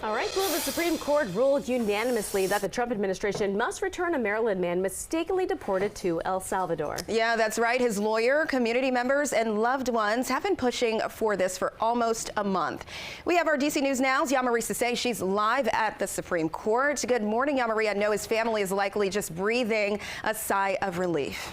All right, well, the Supreme Court ruled unanimously that the Trump administration must return a Maryland man mistakenly deported to El Salvador. Yeah, that's right. His lawyer, community members, and loved ones have been pushing for this for almost a month. We have our DC News Now's Yamari Sase. She's live at the Supreme Court. Good morning, Yamari. I know his family is likely just breathing a sigh of relief.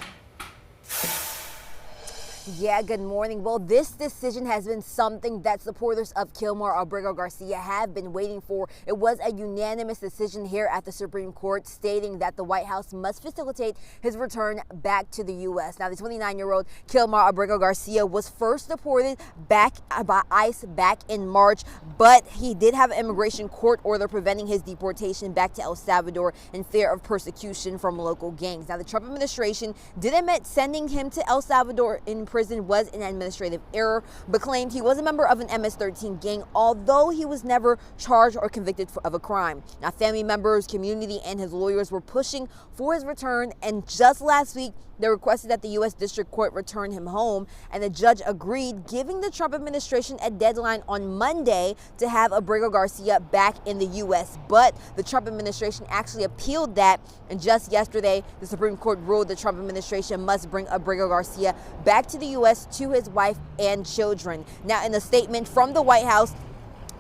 Yeah, good morning. Well, this decision has been something that supporters of Kilmar Abrego Garcia have been waiting for. It was a unanimous decision here at the Supreme Court stating that the White House must facilitate his return back to the U.S. Now, the 29-year-old Kilmar Abrego Garcia was first deported back by ICE back in March, but he did have an immigration court order preventing his deportation back to El Salvador in fear of persecution from local gangs. Now, the Trump administration did admit sending him to El Salvador in prison was an administrative error, but claimed he was a member of an MS-13 gang, although he was never charged or convicted of a crime. Now, family members, community, and his lawyers were pushing for his return, and just last week, they requested that the U.S. District Court return him home, and the judge agreed, giving the Trump administration a deadline on Monday to have Abrego Garcia back in the U.S. But the Trump administration actually appealed that, and just yesterday, the Supreme Court ruled the Trump administration must bring Abrego Garcia back to the U.S. to his wife and children. Now, in a statement from the White House,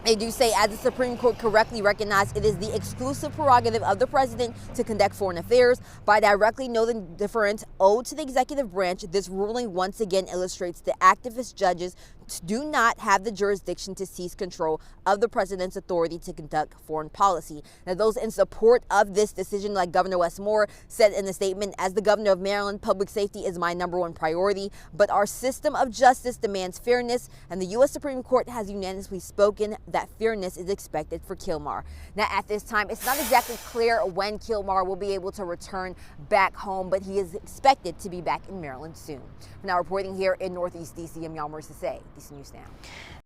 they do say, as the Supreme Court correctly recognized, it is the exclusive prerogative of the president to conduct foreign affairs. By directly noting the deference owed to the executive branch, this ruling once again illustrates the activist judges do not have the jurisdiction to seize control of the president's authority to conduct foreign policy. Now, those in support of this decision, like Governor Wes Moore, said in a statement, as the governor of Maryland, public safety is my #1 priority, but our system of justice demands fairness, and the U.S. Supreme Court has unanimously spoken that fairness is expected for Kilmar. Now, at this time, it's not exactly clear when Kilmar will be able to return back home, but he is expected to be back in Maryland soon. Now, reporting here in Northeast DC, I'm Yamari Sase, DC News Now.